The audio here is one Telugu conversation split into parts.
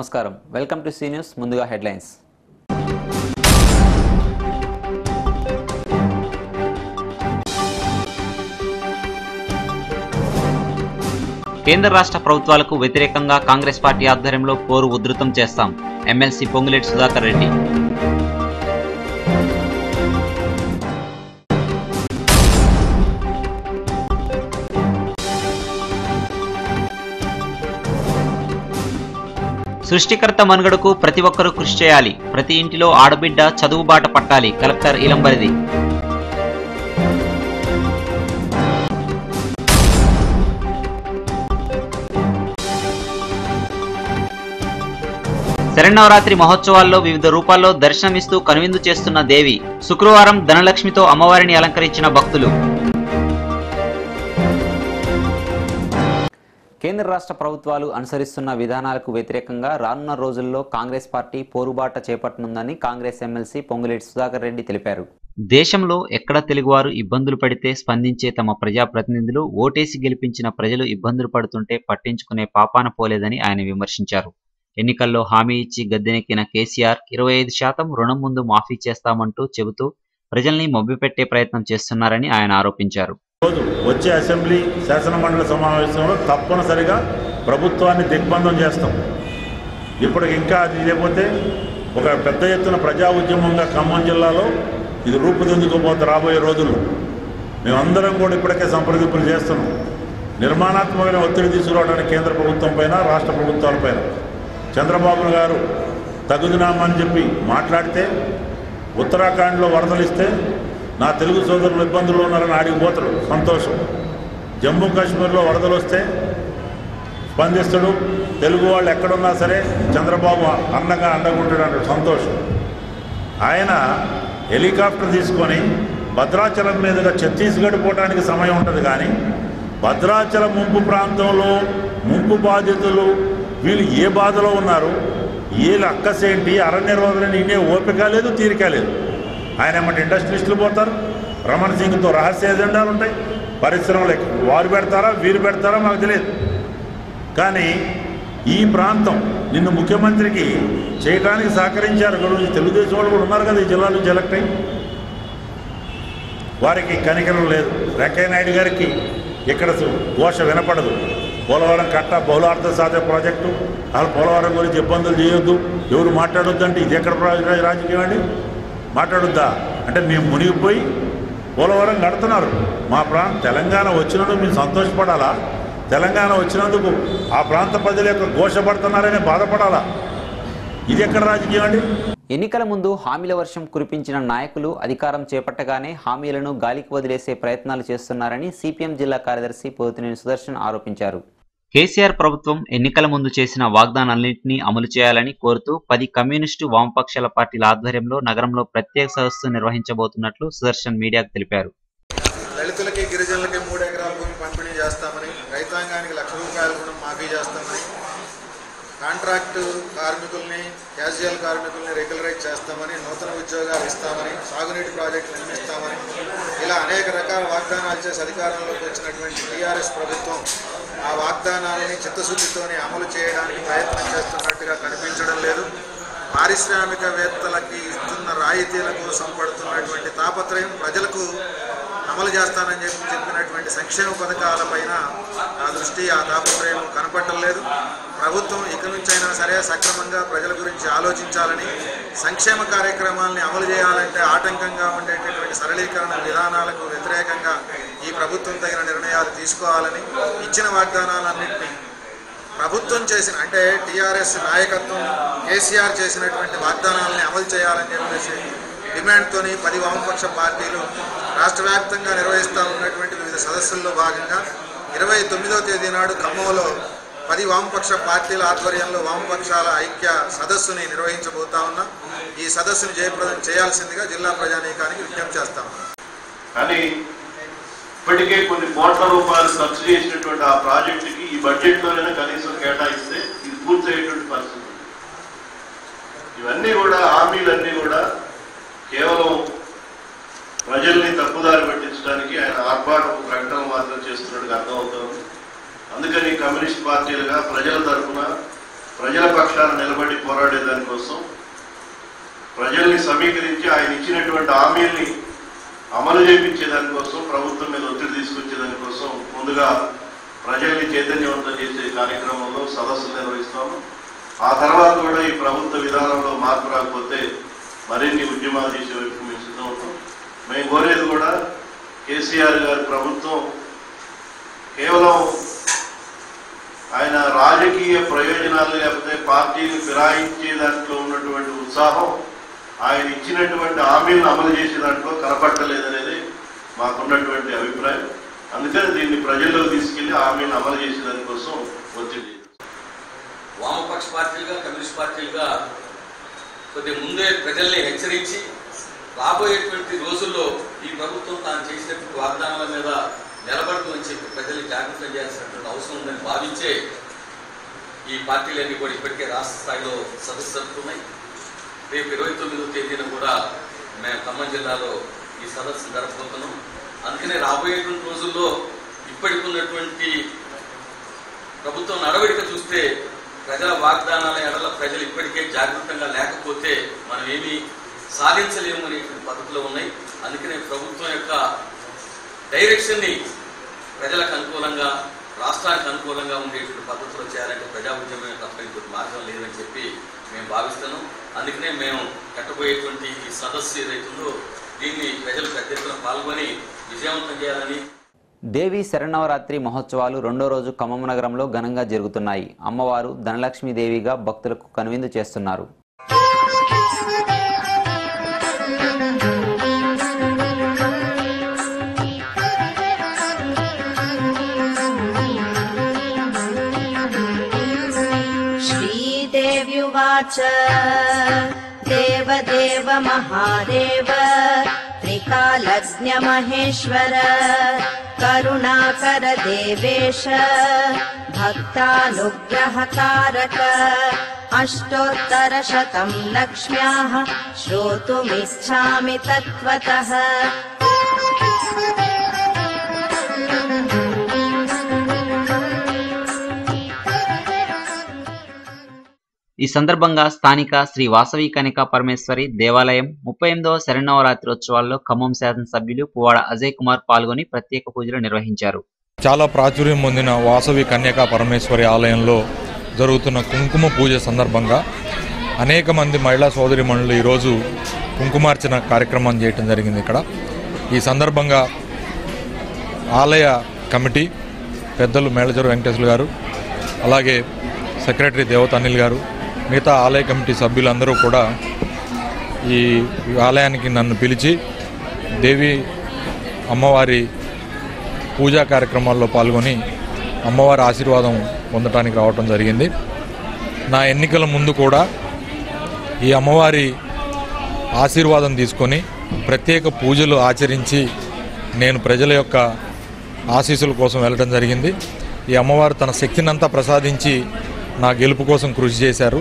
నమస్కారం వెల్కమ్ టు సీ న్యూస్ ముందుగా హెడ్లైన్స్ కేంద్ర రాష్ట్ర ప్రభుత్వాలకు వ్యతిరేకంగా కాంగ్రెస్ పార్టీ ఆధ్వర్యంలో పోరు ఉధృతం చేస్తాం ఎమ్మెల్సీ పొంగులేటి సుధాకర్ రెడ్డి సృష్టికర్త మనుగడకు ప్రతి ఒక్కరూ కృషి చేయాలి ప్రతి ఇంటిలో ఆడబిడ్డ చదువు బాట పట్టాలి కలెక్టర్ ఇలంబరిది శరన్నవరాత్రి మహోత్సవాల్లో వివిధ రూపాల్లో దర్శనమిస్తూ కనువిందు చేస్తున్న దేవి శుక్రవారం ధనలక్ష్మితో అమ్మవారిని అలంకరించిన భక్తులు కేంద్ర రాష్ట్ర ప్రభుత్వాలు అనుసరిస్తున్న విధానాలకు వ్యతిరేకంగా రానున్న రోజుల్లో కాంగ్రెస్ పార్టీ పోరుబాట చేపట్టనుందని కాంగ్రెస్ ఎమ్మెల్సీ పొంగులేటి సుధాకర్ రెడ్డి తెలిపారు. దేశంలో ఎక్కడ తెలుగువారు ఇబ్బందులు పడితే స్పందించే తమ ప్రజాప్రతినిధులు ఓటేసి గెలిపించిన ప్రజలు ఇబ్బందులు పడుతుంటే పట్టించుకునే పాపాన పోలేదని ఆయన విమర్శించారు. ఎన్నికల్లో హామీ ఇచ్చి గద్దెనెక్కిన కేసీఆర్ 25% రుణం ముందు మాఫీ చేస్తామంటూ చెబుతూ ప్రజల్ని మభ్యపెట్టే ప్రయత్నం చేస్తున్నారని ఆయన ఆరోపించారు. వచ్చే అసెంబ్లీ శాసనమండలి సమావేశంలో తప్పనిసరిగా ప్రభుత్వాన్ని దిగ్బంధం చేస్తాం. ఇప్పటికి ఇంకా అది లేకపోతే ఒక పెద్ద ఎత్తున ప్రజా ఉద్యమంగా ఖమ్మం జిల్లాలో ఇది రూపుదిద్దుకోబోతే రాబోయే రోజుల్లో మేమందరం కూడా ఇప్పటికే సంప్రదింపులు చేస్తున్నాం. నిర్మాణాత్మకమైన ఒత్తిడి తీసుకురావడానికి కేంద్ర ప్రభుత్వం పైన రాష్ట్ర ప్రభుత్వాలపైన చంద్రబాబు గారు తగుదినామని చెప్పి మాట్లాడితే ఉత్తరాఖండ్లో వరదలు ఇస్తే నా తెలుగు సోదరులు ఇబ్బందుల్లో ఉన్నారని ఆడిపోతాడు, సంతోషం. జమ్మూ కాశ్మీర్లో వరదలు వస్తే స్పందిస్తాడు, తెలుగు వాళ్ళు ఎక్కడున్నా సరే చంద్రబాబు అండగా ఉంటాడు, సంతోషం. ఆయన హెలికాప్టర్ తీసుకొని భద్రాచలం మీదుగా ఛత్తీస్గఢ్ పోవడానికి సమయం ఉంటుంది, కానీ భద్రాచలం ముంపు ప్రాంతంలో ముంపు బాధితులు వీళ్ళు ఏ బాధలో ఉన్నారు, వీళ్ళ అక్కసేంటి, అరణ్య రోదలని ఇనే ఓపిక లేదు, తీరిక లేదు. ఆయన ఏమంటే ఇండస్ట్రియలిస్టులు పోతారు, రమణ్ సింగ్తో రహస్య ఎజెండాలు ఉంటాయి, పరిశ్రమలు వారు పెడతారా వీరు పెడతారా మాకు తెలియదు. కానీ ఈ ప్రాంతం నిన్ను ముఖ్యమంత్రికి చేయడానికి సహకరించారు. తెలుగుదేశం వాళ్ళు కూడా ఉన్నారు కదా ఈ జిల్లా నుంచి ఎలక్ట్ అయ్యి, వారికి కనికరం లేదు. వెంకయ్య నాయుడు గారికి ఇక్కడ ఘోష వినపడదు. పోలవరం కట్ట బహుళార్థ సాధన ప్రాజెక్టు, వాళ్ళు పోలవరం గురించి ఇబ్బందులు చేయొద్దు, ఎవరు మాట్లాడొద్దంటే ఇది ఎక్కడ రాజకీయం అండి? మాట్లాడొద్దా అంటే మేము మునిగిపోయి పోలవరం కడుతున్నారు. మా తెలంగాణ వచ్చినందుకు మేము సంతోషపడాలా? తెలంగాణ వచ్చినందుకు ఆ ప్రాంత ప్రజల యొక్క ఘోషపడుతున్నారనే బాధపడాలా? ఇది ఎక్కడ రాజకీయం అండి? ఎన్నికల ముందు హామీల వర్షం కురిపించిన నాయకులు అధికారం చేపట్టగానే హామీలను గాలికి వదిలేసే ప్రయత్నాలు చేస్తున్నారని సిపిఎం జిల్లా కార్యదర్శి పోతినేని సుదర్శన్ ఆరోపించారు. కేసీఆర్ ప్రభుత్వం ఎన్నికల ముందు చేసిన వాగ్దానాలన్నింటినీ అమలు చేయాలని కోరుతూ 10 కమ్యూనిస్టు వామపక్షాల పార్టీల ఆధ్వర్యంలో నగరంలో ప్రత్యేక సదస్సు నిర్వహించబోతున్నట్లు సుదర్శన్ మీడియాకు తెలిపారు. దళితులకి గిరిజనులకి 3 ఎకరాల భూమి పంపిణీ చేస్తామని, రైతాంగానికి ₹1,00,000 రుణం మాఫీ చేస్తామని, కాంట్రాక్టు కార్మికుల్ని క్యాజువల్ కార్మికుల్ని రెగ్యులరైజ్ చేస్తామని, నూతన ఉద్యోగాలు ఇస్తామని, సాగునీటి ప్రాజెక్టులు నిర్మిస్తామని, ఇలా అనేక రకాల వాగ్దానాలు చేసి అధికారంలోకి వచ్చినటువంటి టీఆర్ఎస్ ప్రభుత్వం ఆ వాగ్దానాలని చిత్తశుద్ధితోనే అమలు చేయడానికి ప్రయత్నం చేస్తున్నట్టుగా కనిపించడం లేదు. పారిశ్రామికవేత్తలకి ఇస్తున్న రాయితీల కోసం పడుతున్నటువంటి తాపత్రయం, ప్రజలకు అమలు చేస్తానని చెప్పినటువంటి సంక్షేమ పథకాలపైన ఆ దృష్టి, ఆ తాపత్రయం కనపడటం లేదు. ప్రభుత్వం ఇక నుంచైనా సరే సక్రమంగా ప్రజల గురించి ఆలోచించాలని, సంక్షేమ కార్యక్రమాలని అమలు చేయాలంటే ఆటంకంగా ఉండేటటువంటి సరళీకరణ విధానాలకు వ్యతిరేకంగా ఈ ప్రభుత్వం తగిన నిర్ణయాలు తీసుకోవాలని, ఇచ్చిన వాగ్దానాలన్నింటినీ ప్రభుత్వం చేసిన అంటే టీఆర్ఎస్ నాయకత్వం కేసీఆర్ చేసినటువంటి వాగ్దానాలని అమలు చేయాలని చెప్పేసి డిమాండ్తోని 10 వామపక్ష పార్టీలు రాష్ట్ర వ్యాప్తంగా నిర్వహిస్తూ ఉన్నటువంటి వివిధ సదస్సుల్లో భాగంగా 29వ తేదీ నాడు ఖమ్మంలో 10 వామపక్ష పార్టీల ఆధ్వర్యంలో వామపక్షాల ఐక్య సదస్సుని నిర్వహించబోతా ఉన్నాం. ఈ సదస్సును జయప్రదం చేయాల్సిందిగా జిల్లా ప్రజానీకానికి విజ్ఞప్తి చేస్తాం. కానీ ఇప్పటికే కొన్ని కోట్ల రూపాయలు ఖర్చు చేసినటువంటి ఆ ప్రాజెక్టుకి ఈ బడ్జెట్లోనైనా కనీసం కేటాయిస్తే ఇది పూర్తయ్యేటువంటి పరిస్థితి. ఇవన్నీ కూడా హామీలన్నీ కూడా కేవలం ప్రజల్ని తప్పుదారి పట్టించడానికి ఆయన ఆర్భాటపు ప్రకటనలు మాత్రం చేస్తున్నట్టుగా అర్థమవుతుంది. అందుకని కమ్యూనిస్ట్ పార్టీలుగా ప్రజల తరఫున ప్రజల పక్షాన నిలబడి పోరాడే దానికోసం ప్రజల్ని సమీకరించి ఆయన ఇచ్చినటువంటి హామీల్ని అమలు చేయించే దానికోసం ప్రభుత్వం మీద ఒత్తిడి తీసుకొచ్చే దానికోసం ముందుగా ప్రజల్ని చైతన్యవంతం చేసే కార్యక్రమంలో సదస్సులు నిర్వహిస్తాము. ఆ తర్వాత కూడా ఈ ప్రభుత్వ విధానంలో మార్పు రాకపోతే మరిన్ని ఉద్యమాలు చేసే వైపు మేము సిద్ధమవుతాం. మేము కోరేది కూడా కేసీఆర్ గారి ప్రభుత్వం కేవలం ఆయన రాజకీయ ప్రయోజనాలు లేకపోతే పార్టీని ఫిరాయించే దాంట్లో ఉన్నటువంటి ఉత్సాహం ఆయన ఇచ్చినటువంటి హామీలను అమలు చేసే దాంట్లో కనపట్టలేదనేది మాకున్నటువంటి అభిప్రాయం. అందుకని దీన్ని ప్రజల్లో తీసుకెళ్లి హామీలను అమలు చేసే దానికోసం ఒత్తిడి. వామపక్ష పార్టీలుగా కమ్యూనిస్ట్ పార్టీలుగా కొద్ది ముందే ప్రజల్ని హెచ్చరించి రాబోయేటువంటి రోజుల్లో ఈ ప్రభుత్వం తాను చేసినటువంటి వాగ్దానాల మీద నిలబడుతుందని చెప్పి ప్రజల్ని జాగ్రత్త చేయాల్సినటువంటి అవసరం ఉందని భావించే ఈ పార్టీలన్నీ కూడా ఇప్పటికే రాష్ట్ర స్థాయిలో సదస్సు జరుపుతున్నాయి. రేపు 29వ తేదీన కూడా మేము ఖమ్మం జిల్లాలో ఈ సదస్సు జరపబోతున్నాం. అందుకనే రాబోయేటువంటి రోజుల్లో ఇప్పటికి ఉన్నటువంటి ప్రభుత్వం నడవడిక చూస్తే ప్రజల వాగ్దానాల ఎడల ప్రజలు ఇప్పటికే జాగృతంగా లేకపోతే మనం ఏమీ సాధించలేము అనేటువంటి పద్ధతిలో ఉన్నాయి. అందుకనే ప్రభుత్వం యొక్క డైరెక్షన్ని ప్రజలకు అనుకూలంగా రాష్ట్రానికి అనుకూలంగా ఉండేటువంటి పద్ధతిలో చేయాలంటే ప్రజా ఉద్యమమే తప్ప ఇంకొక మార్గం లేదని చెప్పి మేము భావిస్తున్నాం. అందుకనే మేము కట్టబోయేటువంటి ఈ సదస్సు ఏదైతుందో దీన్ని ప్రజలు పెద్ద ఎత్తున పాల్గొని విజయవంతం చేయాలని. దేవి శరన్నవరాత్రి మహోత్సవాలు రెండో రోజు ఖమ్మం నగరంలో ఘనంగా జరుగుతున్నాయి. అమ్మవారు ధనలక్ష్మీదేవిగా భక్తులకు కనువిందు చేస్తున్నారు. శ్రీదేవ్యువాచ దేవదేవ మహాదేవ త్రికాలజ్ఞ మహేశ్వర కరుణాకర దేవేశ భక్తానుగ్రహకారక అష్టోత్తరశతం లక్ష్మ్యాః శ్రోతుమిచ్ఛామి తత్వతః. ఈ సందర్భంగా స్థానిక శ్రీ వాసవి కనికా పరమేశ్వరి దేవాలయం 38వ శరన్నవరాత్రోత్సవాల్లో ఖమ్మం శాసనసభ్యులు పువ్వాడ అజయ్ కుమార్ పాల్గొని ప్రత్యేక పూజలు నిర్వహించారు. చాలా ప్రాచుర్యం పొందిన వాసవి కన్యకా పరమేశ్వరి ఆలయంలో జరుగుతున్న కుంకుమ పూజ సందర్భంగా అనేక మంది మహిళా సోదరిమణులు ఈరోజు కుంకుమార్చన కార్యక్రమం చేయడం జరిగింది. ఇక్కడ ఈ సందర్భంగా ఆలయ కమిటీ పెద్దలు మేళజరు వెంకటేశ్వర గారు, అలాగే సెక్రటరీ దేవత అనిల్ గారు, మిగతా ఆలయ కమిటీ సభ్యులందరూ కూడా ఈ ఆలయానికి నన్ను పిలిచి దేవి అమ్మవారి పూజా కార్యక్రమాల్లో పాల్గొని అమ్మవారి ఆశీర్వాదం పొందడానికి రావటం జరిగింది. నా ఎన్నికల ముందు కూడా ఈ అమ్మవారి ఆశీర్వాదం తీసుకొని ప్రత్యేక పూజలు ఆచరించి నేను ప్రజల యొక్క ఆశీస్సుల కోసం వెళ్ళడం జరిగింది. ఈ అమ్మవారు తన శక్తినంతా ప్రసాదించి నా గెలుపు కోసం కృషి చేశారు.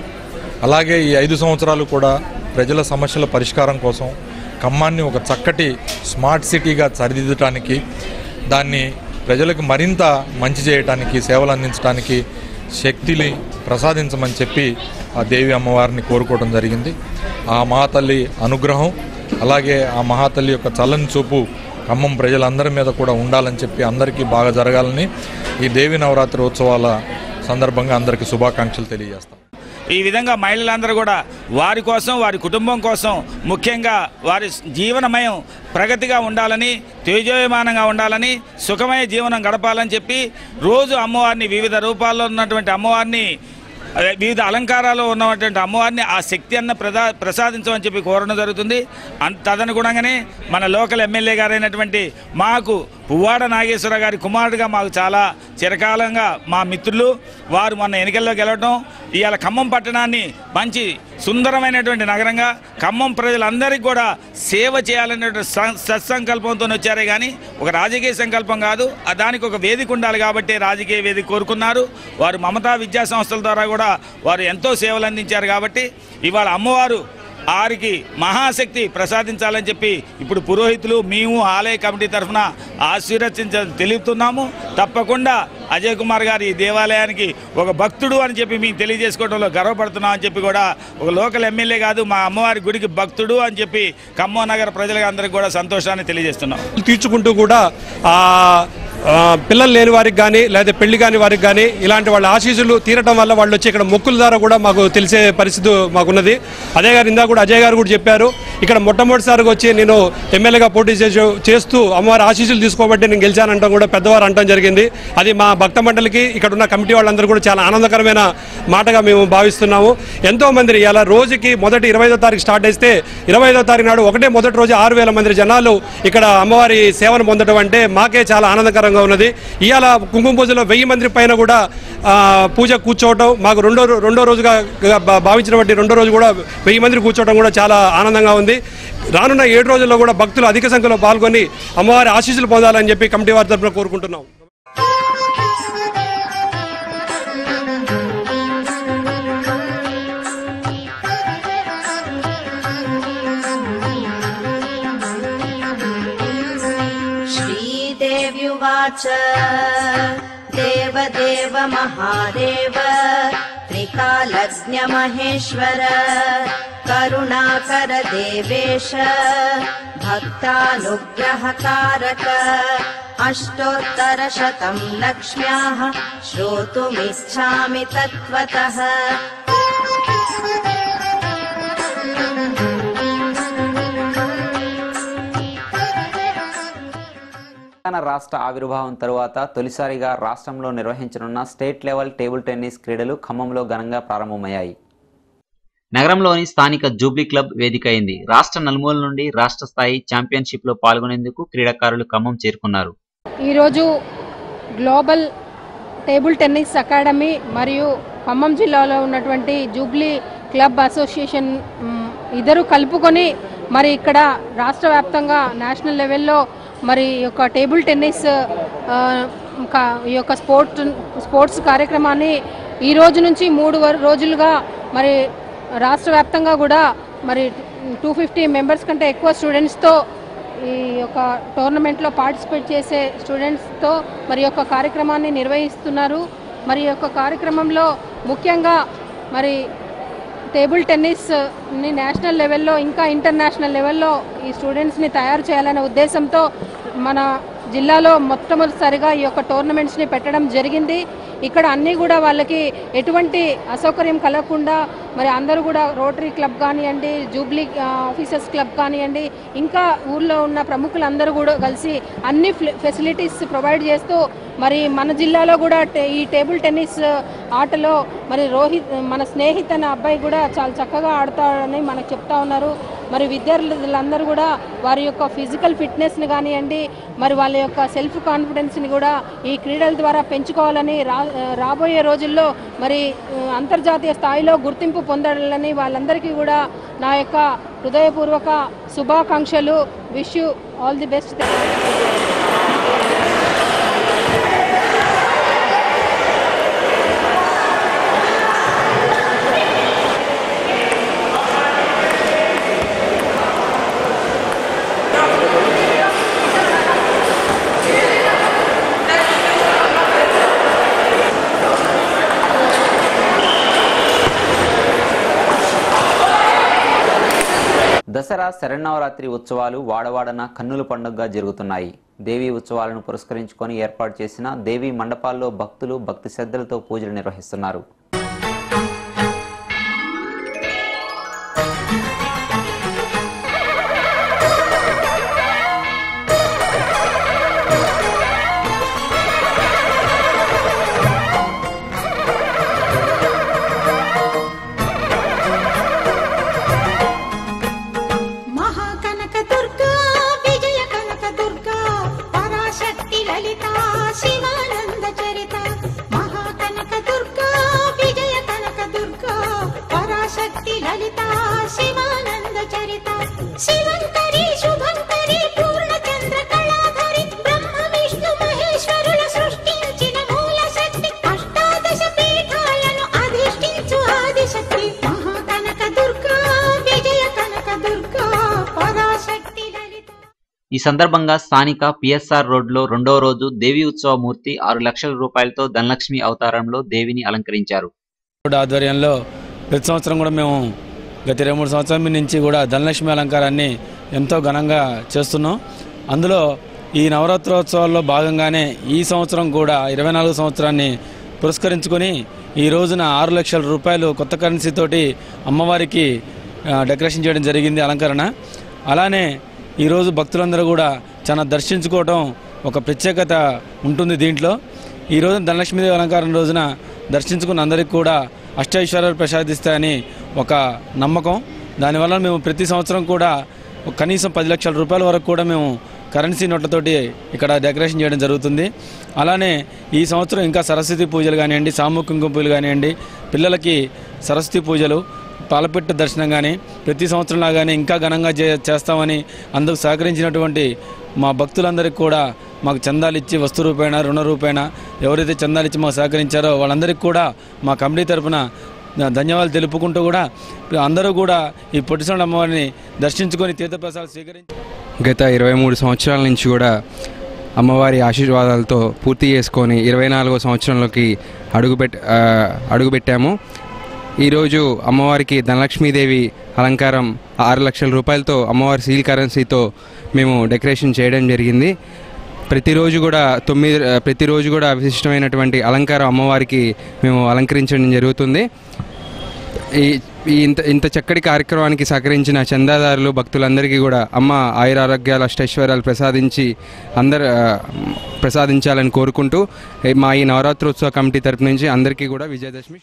అలాగే ఈ 5 సంవత్సరాలు కూడా ప్రజల సమస్యల పరిష్కారం కోసం ఖమ్మాన్ని ఒక చక్కటి స్మార్ట్ సిటీగా సరిదిద్దటానికి, దాన్ని ప్రజలకు మరింత మంచి చేయడానికి, సేవలు అందించడానికి శక్తిని ప్రసాదించమని చెప్పి ఆ దేవి అమ్మవారిని కోరుకోవడం జరిగింది. ఆ మహాతల్లి అనుగ్రహం, అలాగే ఆ మహాతల్లి యొక్క చల్లని చూపు ఖమ్మం ప్రజలందరి మీద కూడా ఉండాలని చెప్పి అందరికీ బాగా జరగాలని ఈ దేవి నవరాత్రి ఉత్సవాల సందర్భంగా అందరికీ శుభాకాంక్షలు తెలియజేస్తాం. ఈ విధంగా మహిళలందరూ కూడా వారి కోసం, వారి కుటుంబం కోసం, ముఖ్యంగా వారి జీవనమయం ప్రగతిగా ఉండాలని, తేజోయమానంగా ఉండాలని, సుఖమయ జీవనం గడపాలని చెప్పి రోజు అమ్మవారిని, వివిధ రూపాల్లో ఉన్నటువంటి అమ్మవారిని, వివిధ అలంకారాలు ఉన్నటువంటి అమ్మవారిని ఆ శక్తి అన్న ప్రసాదించమని చెప్పి కోరడం జరుగుతుంది. తదనుగుణంగానే మన లోకల్ ఎమ్మెల్యే గారైనటువంటి మాకు పువ్వాడ నాగేశ్వర గారి కుమారుడిగా మాకు చాలా చిరకాలంగా మా మిత్రులు, వారు మొన్న ఎన్నికల్లో గెలవడం, ఇవాళ ఖమ్మం పట్టణాన్ని మంచి సుందరమైనటువంటి నగరంగా ఖమ్మం ప్రజలందరికీ కూడా సేవ చేయాలనేటువంటి సత్సంకల్పంతో వచ్చారే కానీ ఒక రాజకీయ సంకల్పం కాదు. దానికి ఒక వేదిక ఉండాలి కాబట్టి రాజకీయ వేదిక కోరుకున్నారు. వారు మమతా విద్యా సంస్థల ద్వారా కూడా వారు ఎంతో సేవలు అందించారు. కాబట్టి ఇవాళ అమ్మవారు వారికి మహాశక్తి ప్రసాదించాలని చెప్పి ఇప్పుడు పురోహితులు మేము ఆలయ కమిటీ తరఫున తెలుపుతున్నాము. తప్పకుండా అజయ్ కుమార్ గారు ఈ దేవాలయానికి ఒక భక్తుడు అని చెప్పి మేము తెలియజేసుకోవడంలో గర్వపడుతున్నాం అని చెప్పి కూడా ఒక లోకల్ ఎమ్మెల్యే కాదు, మా అమ్మవారి గుడికి భక్తుడు అని చెప్పి ఖమ్మం నగర ప్రజలందరికీ కూడా సంతోషాన్ని తెలియజేస్తున్నాం. తీర్చుకుంటూ కూడా పిల్లలు లేని వారికి కానీ లేదా పెళ్లి కాని వారికి కానీ ఇలాంటి వాళ్ళ ఆశీస్సులు తీరటం వల్ల వాళ్ళు వచ్చి ఇక్కడ మొక్కుల ద్వారా కూడా మాకు తెలిసే పరిస్థితి మాకున్నది. అదే గారు ఇందాక కూడా అజయ్ గారు కూడా చెప్పారు, ఇక్కడ మొట్టమొదటిసారిగా వచ్చి నేను ఎమ్మెల్యేగా పోటీ చేస్తూ అమ్మవారి ఆశీస్సులు తీసుకోబట్టి నేను గెలిచానంటాం కూడా పెద్దవారు అంటాం జరిగింది. అది మా భక్త మండలికి ఇక్కడ ఉన్న కమిటీ వాళ్ళందరూ కూడా చాలా ఆనందకరమైన మాటగా మేము భావిస్తున్నాము. ఎంతోమంది ఇలా రోజుకి మొదటి 25వ తారీఖు స్టార్ట్ చేస్తే 25వ తారీఖు నాడు మొదటి రోజు 6,000 మంది జనాలు ఇక్కడ అమ్మవారి సేవను పొందడం అంటే మాకే చాలా ఆనందకరంగా ఉన్నది. ఇవాళ కుంకుమ పూజలో 1000 మంది పైన కూడా పూజ కూర్చోవటం మాకు రెండో రోజుగా భావించిన బట్టి రెండో రోజు కూడా 1000 మంది కూర్చోవడం కూడా చాలా ఆనందంగా ఉంది. రానున్న 7 రోజుల్లో కూడా భక్తులు అధిక సంఖ్యలో పాల్గొని అమ్మవారి ఆశీస్సులు పొందాలని చెప్పి కమిటీ వారి తరఫున కోరుకుంటున్నాం. श्रीदेव्युवाच देवदेव महादेव त्रिकालज्ञ महेश्वर करुणाकर देवेश भक्तानुग्रहकारक अष्टोत्तरशतं लक्ष्म्याः श्रोतुमिच्छामि तत्त्वतः తెలంగాణ రాష్ట్ర ఆవిర్భావం తరువాత తొలిసారిగా రాష్ట్రంలో నిర్వహించనున్న స్టేట్ లెవెల్ టేబుల్ టెన్నిస్ క్రీడలు ఖమ్మంలో ఘనంగా ప్రారంభమయ్యాయి. నగరంలోని స్థానిక జూబ్లీ క్లబ్ వేదిక అయింది. రాష్ట్ర నలుమూల నుండి రాష్ట్ర స్థాయి ఛాంపియన్షిప్ లో పాల్గొనేందుకు క్రీడాకారులు ఖమ్మం చేరుకున్నారు. ఈరోజు గ్లోబల్ టేబుల్ టెన్నిస్ అకాడమీ మరియు ఖమ్మం జిల్లాలో ఉన్నటువంటి జూబ్లీ క్లబ్ అసోసియేషన్ ఇద్దరు కలుపుకొని మరి ఇక్కడ రాష్ట్ర వ్యాప్తంగా నేషనల్ లెవెల్లో మరి ఈ యొక్క టేబుల్ టెన్నిస్ ఈ యొక్క స్పోర్ట్స్ కార్యక్రమాన్ని ఈ రోజు నుంచి 3 రోజులుగా మరి రాష్ట్ర వ్యాప్తంగా కూడా మరి 250 మెంబర్స్ కంటే ఎక్కువ స్టూడెంట్స్తో ఈ యొక్క టోర్నమెంట్లో పార్టిసిపేట్ చేసే స్టూడెంట్స్తో మరి యొక్క కార్యక్రమాన్ని నిర్వహిస్తున్నారు. మరి యొక్క కార్యక్రమంలో ముఖ్యంగా మరి టేబుల్ టెన్నిస్ని నేషనల్ లెవెల్లో ఇంకా ఇంటర్నేషనల్ లెవెల్లో ఈ స్టూడెంట్స్ని తయారు చేయాలనే ఉద్దేశంతో మన జిల్లాలో మొట్టమొదటిసారిగా ఈ యొక్క టోర్నమెంట్స్ని పెట్టడం జరిగింది. ఇక్కడ అన్నీ కూడా వాళ్ళకి ఎటువంటి అసౌకర్యం కలగకుండా మరి అందరూ కూడా రోటరీ క్లబ్ కానివ్వండి, జూబ్లీ ఆఫీసర్స్ క్లబ్ కానివ్వండి, ఇంకా ఊర్లో ఉన్న ప్రముఖులందరూ కూడా కలిసి అన్ని ఫెసిలిటీస్ ప్రొవైడ్ చేస్తూ మరి మన జిల్లాలో కూడా ఈ టేబుల్ టెన్నిస్ ఆటలో మరి రోహిత్ మన స్నేహిత్ అనే అబ్బాయి కూడా చాలా చక్కగా ఆడతాడని మనకు చెప్తా ఉన్నారు. మరి విద్యార్థులందరూ కూడా వారి యొక్క ఫిజికల్ ఫిట్నెస్ని కానివ్వండి, మరి వాళ్ళ యొక్క సెల్ఫ్ కాన్ఫిడెన్స్ని కూడా ఈ క్రీడల ద్వారా పెంచుకోవాలని రాబోయే రోజుల్లో మరి అంతర్జాతీయ స్థాయిలో గుర్తింపు పొందాలని వాళ్ళందరికీ కూడా నా యొక్క హృదయపూర్వక శుభాకాంక్షలు. Wish you all the best. Dasara Sharannavaratri ఉత్సవాలు వాడవాడన కన్నుల పండుగగా జరుగుతున్నాయి. దేవీ ఉత్సవాలను పురస్కరించుకొని ఏర్పాటు చేసిన దేవీ మండపాల్లో భక్తులు భక్తి శ్రద్ధలతో పూజలు నిర్వహిస్తున్నారు. శివానంద చరిత మహాకనక దుర్గా సందర్భంగా స్థానిక పిఎస్ఆర్ రోడ్లో రెండవ రోజు దేవి ఉత్సవ మూర్తి 6 లక్షల రూపాయలతో ధనలక్ష్మి అవతారంలో దేవిని అలంకరించారు. ఆధ్వర్యంలో ప్రతి సంవత్సరం కూడా మేము గత 23 సంవత్సరాల నుంచి కూడా ధనలక్ష్మి అలంకారాన్ని ఎంతో ఘనంగా చేస్తున్నాం. అందులో ఈ నవరాత్రోత్సవాల్లో భాగంగానే ఈ సంవత్సరం కూడా 24 సంవత్సరాన్ని పురస్కరించుకొని ఈ రోజున 6 లక్షల రూపాయలు కొత్త కరెన్సీతోటి అమ్మవారికి డెకరేషన్ చేయడం జరిగింది అలంకరణ. అలానే ఈరోజు భక్తులందరూ కూడా చాలా దర్శించుకోవడం ఒక ప్రత్యేకత ఉంటుంది దీంట్లో. ఈరోజు ధనలక్ష్మీదేవి అలంకారం రోజున దర్శించుకున్న అందరికీ కూడా అష్టైశ్వర్యాలు ప్రసాదిస్తాయని ఒక నమ్మకం. దానివల్ల మేము ప్రతి సంవత్సరం కూడా కనీసం 10 లక్షల రూపాయల వరకు కూడా మేము కరెన్సీ నోట్లతోటి ఇక్కడ డెకరేషన్ చేయడం జరుగుతుంది. అలానే ఈ సంవత్సరం ఇంకా సరస్వతి పూజలు కానివ్వండి, సామూహిక కుంకుమ పూజలు కానివ్వండి, పిల్లలకి సరస్వతి పూజలు, పాలపెట్టు దర్శనం కానీ ప్రతి సంవత్సరంలాగానే ఇంకా ఘనంగా చేస్తామని అందుకు సహకరించినటువంటి మా భక్తులందరికీ కూడా మాకు చందాలు ఇచ్చి వస్తు రూపేణ రుణ రూపేణ ఎవరైతే చందాలు ఇచ్చి మాకు సహకరించారో వాళ్ళందరికీ కూడా మా కమిటీ తరఫున ధన్యవాదాలు తెలుపుకుంటూ కూడా అందరూ కూడా ఈ పొట్టిసండ అమ్మవారిని దర్శించుకొని తీర్థప్రసాదాలు స్వీకరించి గత 23 సంవత్సరాల నుంచి కూడా అమ్మవారి ఆశీర్వాదాలతో పూర్తి చేసుకొని 24వ సంవత్సరంలోకి అడుగుపెట్టాము. ఈరోజు అమ్మవారికి ధనలక్ష్మీదేవి అలంకారం 6 లక్షల రూపాయలతో అమ్మవారి సీల్ కరెన్సీతో మేము డెకరేషన్ చేయడం జరిగింది. ప్రతిరోజు కూడా విశిష్టమైనటువంటి అలంకారం అమ్మవారికి మేము అలంకరించడం జరుగుతుంది. ఇంత చక్కటి కార్యక్రమానికి సహకరించిన చందాదారులు భక్తులందరికీ కూడా అమ్మ ఆయురారోగ్యాలు అష్టైశ్వర్యాలు ప్రసాదించాలని కోరుకుంటూ మా ఈ నవరాత్రోత్సవ కమిటీ తరపు నుంచి అందరికీ కూడా విజయదశమి.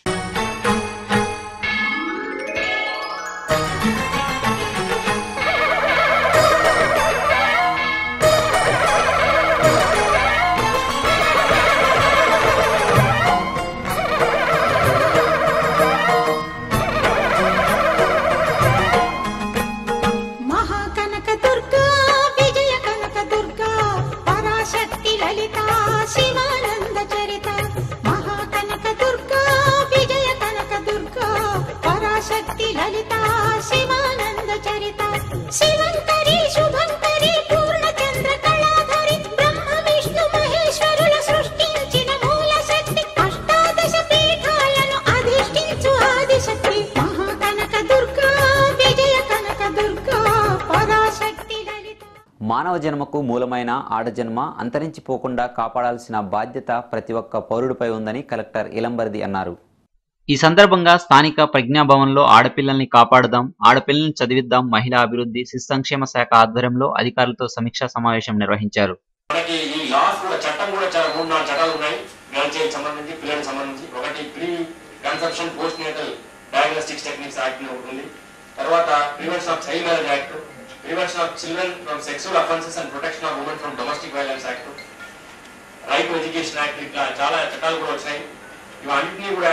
మానవ జన్మకు మూలమైన ఆడజన్మ అంతరించిపోకుండా కాపాడాల్సిన బాధ్యత ప్రతి ఒక్క పౌరుడిపై ఉందని కలెక్టర్ ఇలంబర్ది అన్నారు. ఈ సందర్భంగా స్థానిక ప్రజ్ఞాభవన్లో ఆడపిల్లల్ని కాపాడుదాం, ఆడపిల్లల్ని చదివిద్దాం మహిళా అభివృద్ధి శిశు సంక్షేమ శాఖ ఆధ్వర్యంలో అధికారులతో సమీక్షా సమావేశం నిర్వహించారు. చట్టం కూడా చాలా 3-4 చట్టాలు ఉన్నాయి గర్ల్స్ సంబంధించి, పిల్లలకు సంబంధించి. ఒకటి pre conception post natal diagnostics techniques act ఉంటుంది. తర్వాత prevention of child marriage act, prevention of children from sexual offences and protection of women from domestic violence act, right to education act, ఇట్లా చాలా చట్టాలు కూడా వచ్చాయి. ఇవన్నింటినీ కూడా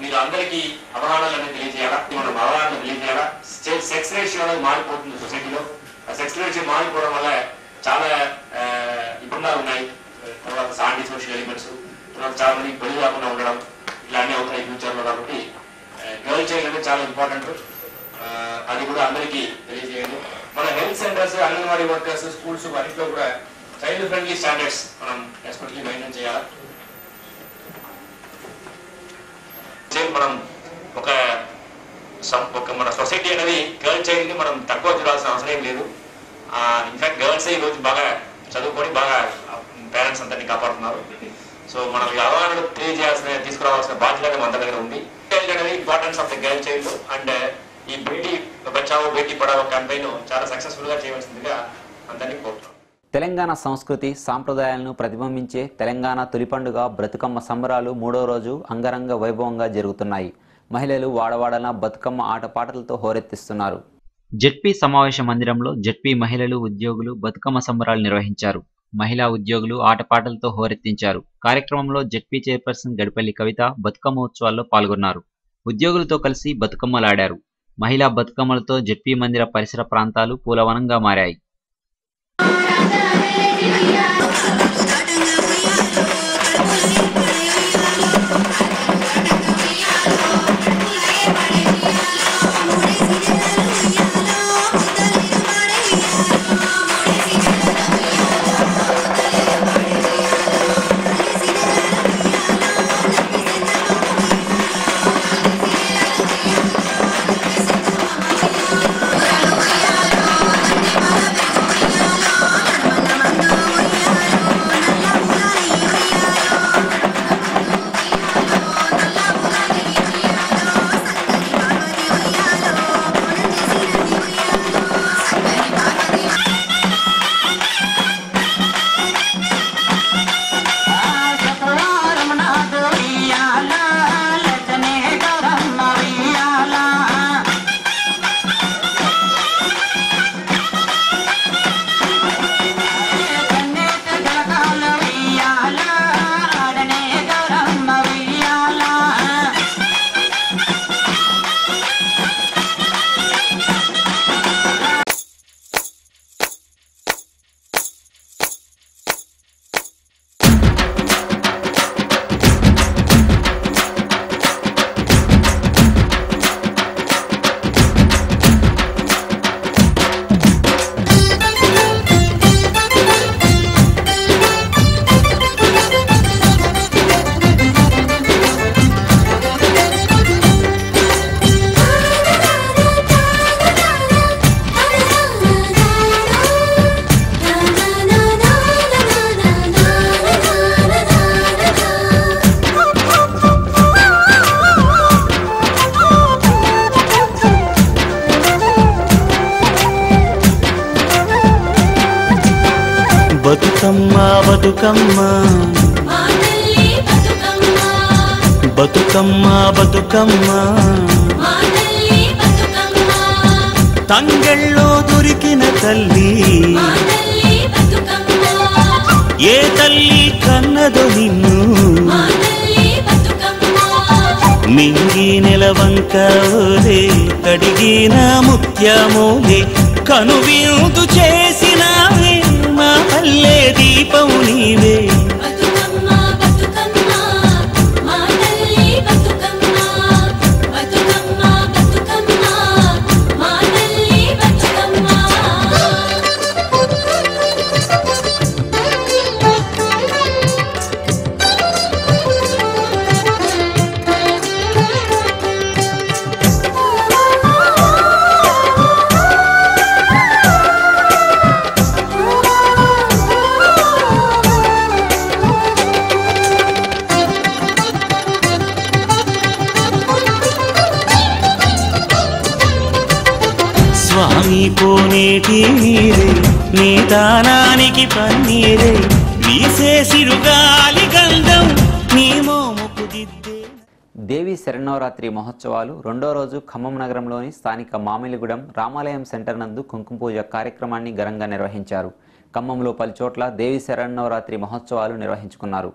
మీరు అందరికీ అవగాహనలను తెలియజేయాలా, మనం అవగాహన తెలియజేయాలా. సెక్స్ రేషియో అనేది మారిపోతుంది సొసైటీలో. ఆ సెక్స్ రేషియో మారిపోవడం వల్ల చాలా ఇబ్బందులు ఉన్నాయి. తర్వాత యాంటీ సోషల్ ఎలిమెంట్స్, తర్వాత చాలా మందికి పెళ్లి కాకుండా ఉండడం, ఇలా అన్నీ అవుతాయి ఫ్యూచర్లో. కాబట్టి గర్ల్ చైల్డ్ అనేది చాలా ఇంపార్టెంట్. అది కూడా అందరికీ తెలియజేయండి. మన health centres, anganwadi workers, schools వాటిలో కూడా చైల్డ్ ఫ్రెండ్లీ స్టాండర్డ్స్ మనం ఎస్పెషల్లీ మెయింటైన్ చేయాలి. మనం ఒక మన సొసైటీ అనేది గర్ల్ చైల్డ్ ని మనం తక్కువ చూడాల్సిన అవసరం ఏం లేదు. ఇన్ఫాక్ట్ గర్ల్స్ ఈ రోజు బాగా చదువుకొని బాగా పేరెంట్స్ అందరినీ కాపాడుతున్నారు. సో మనం ఈ అవగాహన తీసుకురావాల్సిన బాధ్యత మన దగ్గర ఉంది. చైల్డ్ అనేది importance of the girl child and ఈ బేటీ బచావో బేటీ పడావో క్యాంపెయిన్ చాలా సక్సెస్ఫుల్ గా చేయవలసిందిగా అందరినీ కోరుతున్నాం. తెలంగాణ సంస్కృతి సాంప్రదాయాలను ప్రతిబింబించే తెలంగాణ తొలి పండుగ బ్రతుకమ్మ సంబరాలు 3వ రోజు అంగరంగ వైభవంగా జరుగుతున్నాయి. మహిళలు వాడవాడన బతుకమ్మ ఆటపాటలతో హోరెత్తిస్తున్నారు. జెడ్పీ సమావేశ మందిరంలో జెడ్పీ మహిళలు ఉద్యోగులు బతుకమ్మ సంబరాలు నిర్వహించారు. మహిళా ఉద్యోగులు ఆటపాటలతో హోరెత్తించారు. కార్యక్రమంలో జెడ్పీ చైర్పర్సన్ గడిపల్లి కవిత బతుకమ్మ ఉత్సవాల్లో పాల్గొన్నారు. ఉద్యోగులతో కలిసి బతుకమ్మలాడారు. మహిళా బతుకమ్మలతో జెడ్పీ మందిర పరిసర ప్రాంతాలు పూలవనంగా మారాయి. బతుకమ్మ బతుకమ్మ బతుకమ్మ బతుకమ్మ తంగెళ్ళో దొరికిన తల్లి ఏ తల్లి కన్నదో నిన్ను మింగి నెలవంక ఓలే కడిగిన ముత్యమోలే కనువిందు చేసినావే మా పల్లె దీపం నీవే స్వామి కోనేటి నీరే నీ దానానికి పన్నీరే వీసే సిరుగాలి గంధం నీ మోముకు దిద్దే. దేవి శరన్నవరాత్రి మహోత్సవాలు రెండో రోజు ఖమ్మం నగరంలోని స్థానిక మామిలిగూడెం రామాలయం సెంటర్ నందు కుంకుమ పూజ కార్యక్రమాన్ని ఘనంగా నిర్వహించారు. ఖమ్మంలో పలుచోట్ల దేవి శరన్నవరాత్రి మహోత్సవాలు నిర్వహించుకున్నారు.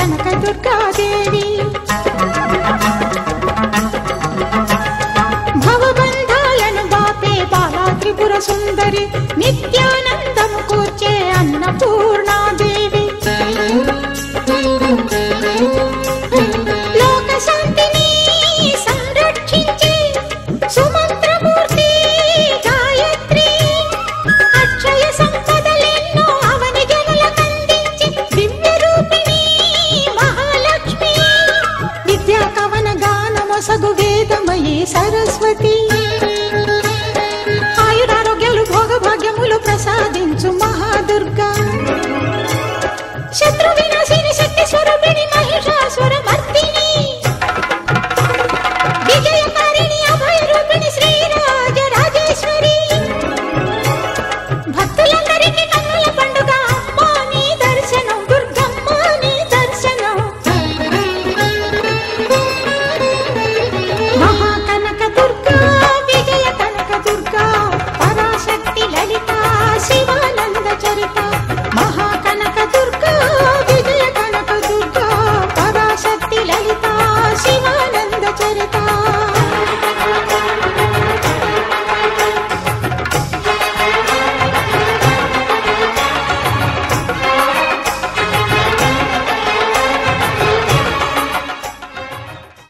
కనక దుర్గాదేవి భవబంధాలను బాపే బాలా త్రిపుర సుందరి నిత్యానందము కూర్చే అన్నపూర్ణాదేవి లోక శాంతిని సంరక్షించే సుమంత్రమూర్తి గాయత్రి అక్షయ సంపదలెన్నో అవని జనులకందించి దివ్య రూపిణి మహాలక్ష్మి విద్యా కవన గానమొసగు వేదమయీ సరస్వతి ఆయురారోగ్యాలు భోగభాగ్యములు ప్రసాదించు మహాదుర్గా శత్రు వినాశిని శక్తి స్వరూపిణి మహిషాసుర మర్దిని విజయకారిణి అభయ రూపిణి శ్రీరాజ రాజేశ్వరి భక్తులందరికీ కన్నుల పండుగ అమ్మా నీ దర్శనం దుర్గమ్మ నీ దర్శనం మహాకనక దుర్గా విజయ కనక దుర్గా పరాశక్తి లలిత శివానంద చరిత మహాకనక దుర్గా విజయ కనక దుర్గా పరాశక్తి లలిత శివానంద చరిత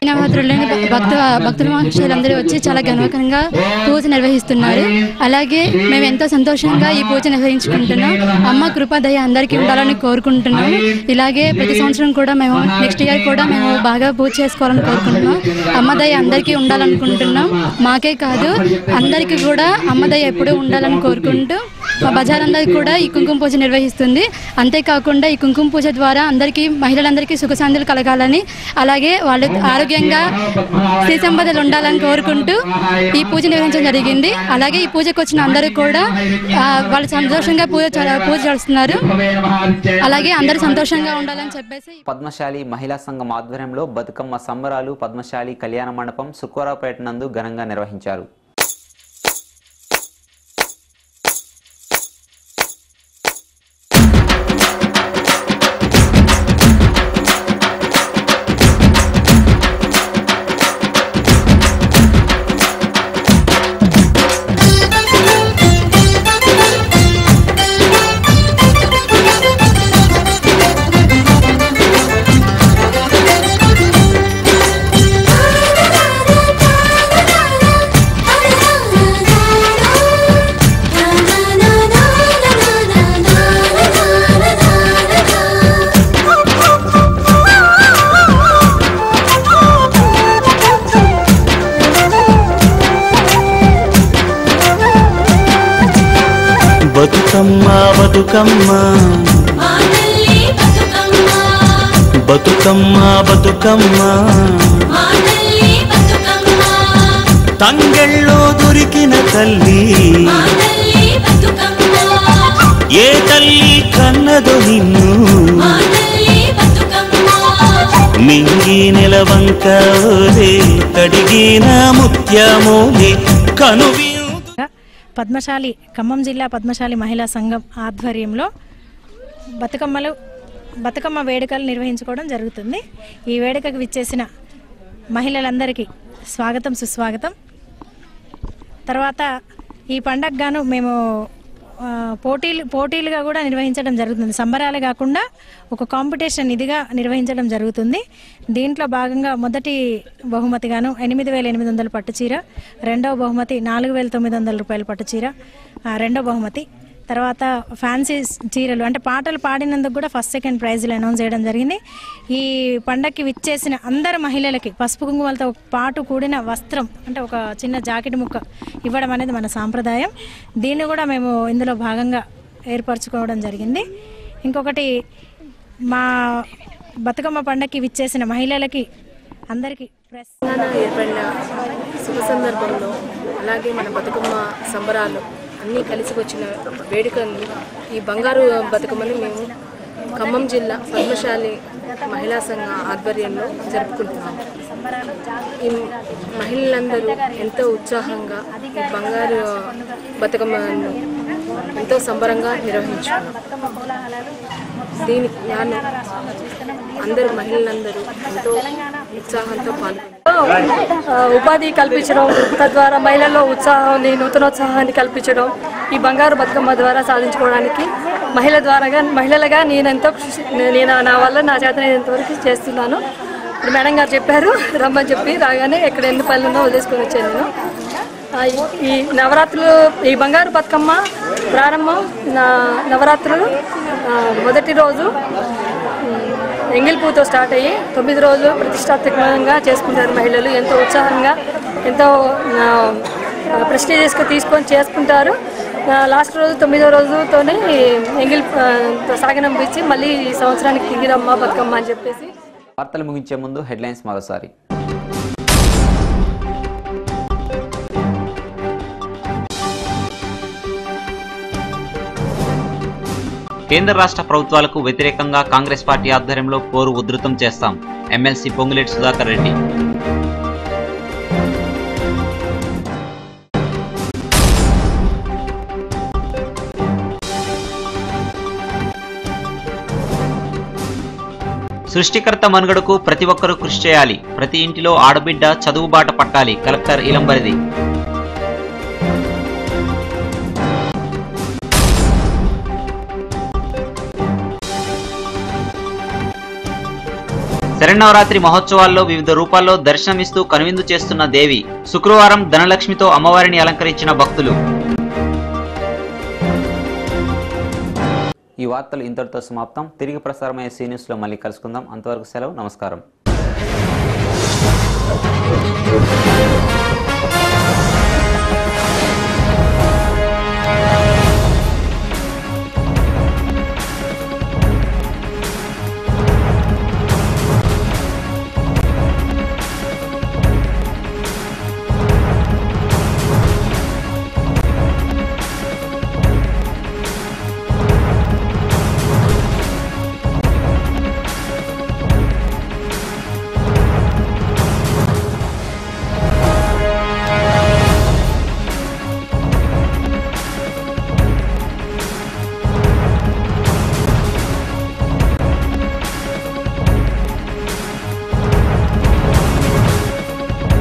నవరాత్రులని భక్తుల మహర్షులందరూ వచ్చి చాలా ఘనకంగా పూజ నిర్వహిస్తున్నారు. అలాగే మేము ఎంతో సంతోషంగా ఈ పూజ నిర్వహించుకుంటున్నాం. అమ్మ కృపదయ అందరికీ ఉండాలని కోరుకుంటున్నాం. ఇలాగే ప్రతి సంవత్సరం కూడా మేము నెక్స్ట్ ఇయర్ కూడా మేము బాగా పూజ చేసుకోవాలని కోరుకుంటున్నాం. అమ్మదయ అందరికీ ఉండాలనుకుంటున్నాం. మాకే కాదు అందరికీ కూడా అమ్మదయ ఎప్పుడూ ఉండాలని కోరుకుంటూ మా బజారందరికీ కూడా ఈ కుంకుమ పూజ నిర్వహిస్తుంది. అంతేకాకుండా ఈ కుంకుమ పూజ ద్వారా అందరికీ మహిళలందరికీ సుఖశాంతులు కలగాలని అలాగే వాళ్ళు ఆరోగ్యంగా శ్రీ సంపదలు ఉండాలని కోరుకుంటూ ఈ పూజ నిర్వహించడం జరిగింది. అలాగే ఈ పూజకు వచ్చిన అందరూ కూడా వాళ్ళు సంతోషంగా పూజ చేస్తున్నారు. అలాగే అందరూ సంతోషంగా ఉండాలని చెప్పేసి పద్మశాలి మహిళా సంఘం ఆధ్వర్యంలో బతుకమ్మ సంబరాలు పద్మశాలి కళ్యాణ మండపం సుక్కోరావుపేట నందు ఘనంగా నిర్వహించారు. బతుకమ్మ బతుకమ్మ బతుకమ్మ బతుకమ్మ తంగెళ్ళో దొరికిన తల్లి ఏ తల్లి కన్నదో నిన్ను మింగి నిలవంకలే కడిగిన ముత్యమోలే కనువి పద్మశాలి ఖమ్మం జిల్లా పద్మశాలి మహిళా సంఘం ఆధ్వర్యంలో బతుకమ్మ వేడుకలు నిర్వహించుకోవడం జరుగుతుంది. ఈ వేడుకకు విచ్చేసిన మహిళలందరికీ స్వాగతం సుస్వాగతం. తర్వాత ఈ పండగ గాను మేము పోటీలుగా కూడా నిర్వహించడం జరుగుతుంది. సంబరాలే కాకుండా ఒక కాంపిటీషన్ ఇదిగా నిర్వహించడం జరుగుతుంది. దీంట్లో భాగంగా మొదటి బహుమతిగాను 8,800 పట్టుచీర, రెండవ బహుమతి 4,900 రూపాయల పట్టుచీర రెండో బహుమతి. తర్వాత ఫ్యాన్సీ చీరలు అంటే పాటలు పాడినందుకు కూడా ఫస్ట్ సెకండ్ ప్రైజులు అనౌన్స్ చేయడం జరిగింది. ఈ పండగకి విచ్చేసిన అందరు మహిళలకి పసుపు కుంకుమలతో పాటు కూడిన వస్త్రం అంటే ఒక చిన్న జాకెట్ ముక్క ఇవ్వడం అనేది మన సాంప్రదాయం. దీన్ని కూడా మేము ఇందులో భాగంగా ఏర్పరచుకోవడం జరిగింది. ఇంకొకటి మా బతుకమ్మ పండగకి విచ్చేసిన మహిళలకి అందరికీ ఏర్పడిన శుభ సందర్భంలో అలాగే మన బతుకమ్మ సంబరాలు అన్నీ కలిసి వచ్చిన వేడుకల్ని ఈ బంగారు బతుకమ్మని మేము ఖమ్మం జిల్లా పద్మశాలి మహిళా సంఘ ఆధ్వర్యంలో జరుపుకుంటున్నాము. ఈ మహిళలందరూ ఎంతో ఉత్సాహంగా ఈ బంగారు బతుకమ్మను ఎంతో సంబరంగా నిర్వహించుకున్నాం. దీనికి గాను అందరూ మహిళలందరూ ఎంతో ఉత్సాహంతో పాల్గొన్నారు. ఉపాధి కల్పించడం, తద్వారా మహిళల్లో ఉత్సాహాన్ని, నూతనోత్సాహాన్ని కల్పించడం ఈ బంగారు బతుకమ్మ ద్వారా సాధించుకోవడానికి మహిళలుగా నేను నా వల్ల నా చేతనైనంతవరకు చేస్తున్నాను. ఇప్పుడు మేడం గారు చెప్పారు రమ్మని చెప్పి రాగానే ఎక్కడ ఎన్ని పనులు ఉన్నా వదిలేసుకొని వచ్చాను నేను. ఈ నవరాత్రులు, ఈ బంగారు బతుకమ్మ ప్రారంభం నవరాత్రులు మొదటి రోజు ఎంగిల్ పూతో స్టార్ట్ అయ్యి 9 రోజులు ప్రతిష్టాత్మకంగా చేసుకుంటారు మహిళలు. ఎంతో ఉత్సాహంగా, ఎంతో ప్రెస్టీజియస్గా తీసుకొని చేసుకుంటారు. లాస్ట్ రోజు 9వ రోజుతోనే ఎంగిల్ సాగనంపించి మళ్ళీ ఈ సంవత్సరానికి తిరిగిరమ్మ బతుకమ్మ అని చెప్పేసి. వార్తలు ముగించే ముందు హెడ్లైన్స్ మరోసారి. కేంద్ర రాష్ట్ర ప్రభుత్వాలకు వ్యతిరేకంగా కాంగ్రెస్ పార్టీ ఆధ్వర్యంలో పోరు ఉధృతం చేస్తాం. ఎమ్మెల్సీ పొంగులేటి సుధాకర్ రెడ్డి. సృష్టికర్త మనుగడకు ప్రతి ఒక్కరూ కృషి చేయాలి. ప్రతి ఇంటిలో ఆడబిడ్డ చదువు బాట పట్టాలి. కలెక్టర్ ఇలంబరిది. శరన్నవరాత్రి మహోత్సవాల్లో వివిధ రూపాల్లో దర్శనమిస్తూ కనువిందు చేస్తున్న దేవి. శుక్రవారం ధనలక్ష్మితో అమ్మవారిని అలంకరించిన భక్తులు. ఈ వార్తలు ఇంతటితో సమాప్తం. తిరిగి ప్రసారమయ్యే సీ న్యూస్లో మళ్ళీ కలుసుకుందాం. అంతవరకు సెలవు. నమస్కారం.